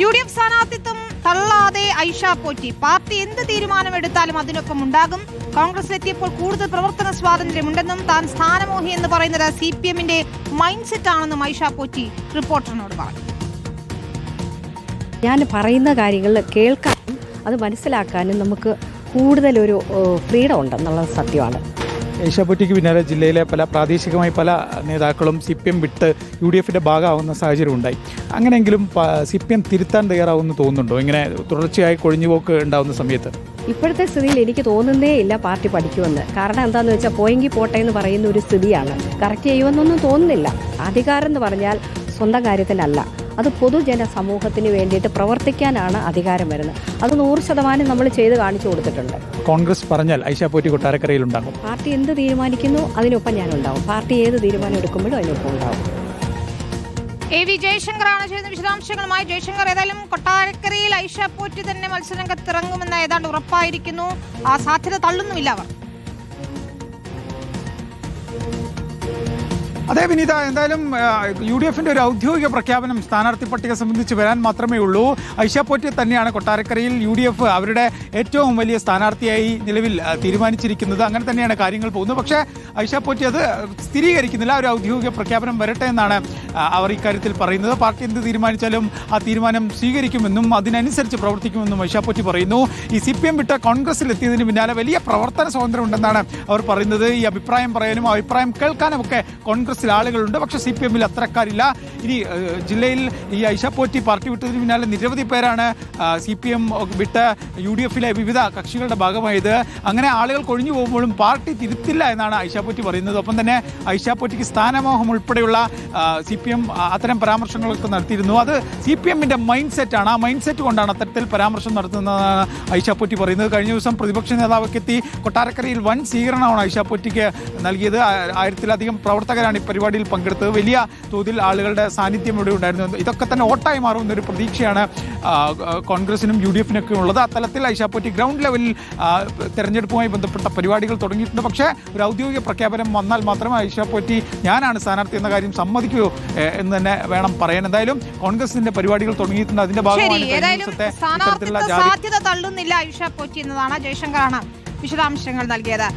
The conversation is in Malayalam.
UDF സ്ഥാനാർത്ഥിത്വം തള്ളാതെ ഐഷ പോറ്റി. പാർട്ടി എന്ത് തീരുമാനമെടുത്താലും അതിനൊപ്പം ഉണ്ടാകും. കോൺഗ്രസിലെത്തിയപ്പോൾ കൂടുതൽ പ്രവർത്തന സ്വാതന്ത്ര്യമുണ്ടെന്നും താൻ സ്ഥാനമോഹി എന്ന് പറയുന്നത് CPM-ന്റെ മൈൻഡ് സെറ്റ് ആണെന്നും ഐഷ പോറ്റി റിപ്പോർട്ടറിനോട് പറഞ്ഞു. ഞാൻ പറയുന്ന കാര്യങ്ങൾ കേൾക്കാനും അത് മനസ്സിലാക്കാനും നമുക്ക് കൂടുതലൊരു ഫ്രീഡം ഉണ്ടെന്നുള്ളത് സത്യമാണ്. ഐഷ പോറ്റിക്ക് പിന്നാലെ ജില്ലയിലെ പ്രാദേശികമായി പല നേതാക്കളും CPM വിട്ട് UDF-ന്റെ ഭാഗമാവുന്ന സാഹചര്യം ഉണ്ടായി. അങ്ങനെയെങ്കിലും CPM തിരുത്താൻ തയ്യാറാവുമെന്ന് തോന്നുന്നുണ്ടോ? ഇങ്ങനെ തുടർച്ചയായി കൊഴിഞ്ഞുപോക്ക് ഉണ്ടാവുന്ന സമയത്ത് ഇപ്പോഴത്തെ സ്ഥിതിയിൽ എനിക്ക് തോന്നുന്നേ ഇല്ല പാർട്ടി പഠിക്കുമെന്ന്. കാരണം എന്താണെന്ന് വെച്ചാൽ പോയെങ്കിൽ പോട്ടെ എന്ന് പറയുന്ന ഒരു സ്ഥിതിയാണ്. കറക്റ്റ് ചെയ്യുമെന്നൊന്നും തോന്നുന്നില്ല. അധികാരം എന്ന് പറഞ്ഞാൽ സ്വന്തം കാര്യത്തിനല്ല, അത് പൊതുജന സമൂഹത്തിന് വേണ്ടിയിട്ട് പ്രവർത്തിക്കാനാണ് അധികാരം വരുന്നത്. അത് 100% നമ്മൾ ചെയ്ത് കാണിച്ചു കൊടുത്തിട്ടുണ്ട്. കോൺഗ്രസ് പറഞ്ഞാൽ ഐഷ പോറ്റി കൊട്ടാരക്കരയിൽ ഉണ്ടാകും. പാർട്ടി എന്ത് തീരുമാനിക്കുന്നു അതിനൊപ്പം ഞാനുണ്ടാവും. പാർട്ടി ഏത് തീരുമാനം എടുക്കുമ്പോഴും അതിനൊപ്പം ഉണ്ടാവും. AV ജയശങ്കറാണ് ചെയ്യുന്ന വിശദാംശങ്ങളുമായി. ജയശങ്കർ, ഏതായാലും കൊട്ടാരക്കരയിൽ ഐഷ പോറ്റി തന്നെ മത്സരരംഗത്തിറങ്ങുമെന്ന് ഏതാണ്ട് ഉറപ്പായിരിക്കുന്നു. ആ സാധ്യത തള്ളുന്നുമില്ല അവർ. അതെ വിനീത, എന്തായാലും UDF-ന്റെ ഒരു ഔദ്യോഗിക പ്രഖ്യാപനം സ്ഥാനാർത്ഥി പട്ടിക സംബന്ധിച്ച് വരാൻ മാത്രമേ ഉള്ളൂ. ഐഷ പോറ്റി തന്നെയാണ് കൊട്ടാരക്കരയിൽ UDF അവരുടെ ഏറ്റവും വലിയ സ്ഥാനാർത്ഥിയായി നിലവിൽ തീരുമാനിച്ചിരിക്കുന്നത്. അങ്ങനെ തന്നെയാണ് കാര്യങ്ങൾ പോകുന്നത്. പക്ഷേ ഐഷ പോറ്റി അത് സ്ഥിരീകരിക്കുന്നില്ല. ഒരു ഔദ്യോഗിക പ്രഖ്യാപനം വരട്ടെ എന്നാണ് അവർ ഇക്കാര്യത്തിൽ പറയുന്നത്. പാർട്ടി എന്ത് തീരുമാനിച്ചാലും ആ തീരുമാനം സ്വീകരിക്കുമെന്നും അതിനനുസരിച്ച് പ്രവർത്തിക്കുമെന്നും ഐഷ പോറ്റി പറയുന്നു. ഈ CPM വിട്ട് കോൺഗ്രസിൽ എത്തിയതിന് പിന്നാലെ വലിയ പ്രവർത്തന സ്വാതന്ത്ര്യം ഉണ്ടെന്നാണ് അവർ പറയുന്നത്. ഈ അഭിപ്രായം പറയാനും അഭിപ്രായം കേൾക്കാനും ഒക്കെ കോൺഗ്രസിൽ ആളുകളുണ്ട്. പക്ഷേ CPM-ൽ അത്തരക്കാരില്ല. ഇനി ജില്ലയിൽ ഈ ഐഷ പോറ്റി പാർട്ടി വിട്ടതിന് പിന്നാലെ നിരവധി പേരാണ് CPM വിട്ട് UDF-ലെ വിവിധ കക്ഷികളുടെ ഭാഗമായത്. അങ്ങനെ ആളുകൾ കൊഴിഞ്ഞു പോകുമ്പോഴും പാർട്ടി തിരുത്തില്ല എന്നാണ് ഐഷ പോറ്റി പറയുന്നത്. ഒപ്പം തന്നെ ഐഷ പോറ്റിക്ക് സ്ഥാനമോഹം ഉൾപ്പെടെയുള്ള CPM അത്തരം പരാമർശങ്ങളൊക്കെ നടത്തിയിരുന്നു. അത് CPM-ന്റെ മൈൻഡ് സെറ്റാണ്. ആ മൈൻഡ് സെറ്റ് കൊണ്ടാണ് അത്തരത്തിൽ പരാമർശം നടത്തുന്നതെന്നാണ് ഐഷ പോറ്റി പറയുന്നത്. കഴിഞ്ഞ ദിവസം പ്രതിപക്ഷ നേതാവൊക്കെ എത്തി കൊട്ടാരക്കരയിൽ വൻ സ്വീകരണമാണ് ഐഷ പോറ്റിക്ക് നൽകിയത്. 1000-ലധികം പ്രവർത്തകരാണ് ഈ പരിപാടിയിൽ പങ്കെടുത്തത്. വലിയ തോതിൽ ആളുകളുടെ സാന്നിധ്യം ഇവിടെ ഉണ്ടായിരുന്നു. ഇതൊക്കെ തന്നെ വോട്ടായി മാറുന്ന ഒരു പ്രതീക്ഷയാണ് കോൺഗ്രസിനും UDF-നൊക്കെ ഉള്ളത്. അത്തരത്തിൽ ഐഷ പോറ്റി ഗ്രൗണ്ട് ലെവലിൽ തെരഞ്ഞെടുപ്പുമായി ബന്ധപ്പെട്ട പരിപാടികൾ തുടങ്ങിയിട്ടുണ്ട്. പക്ഷേ ഒരു ഔദ്യോഗിക പ്രഖ്യാപനം വന്നാൽ മാത്രമേ ഐഷ പോറ്റി ഞാനാണ് സ്ഥാനാർത്ഥി എന്ന കാര്യം സമ്മതിക്കുകയോ എന്ന് തന്നെ വേണം പറയാൻ. എന്തായാലും കോൺഗ്രസിന്റെ പരിപാടികൾ തുടങ്ങിയിട്ടുണ്ട്. അതിന്റെ ഭാഗമായി സാധ്യത തള്ളുന്നില്ല ഐഷ പോറ്റി എന്നതാണ് ജയശങ്കറാണ് വിശദാംശങ്ങൾ നൽകിയത്.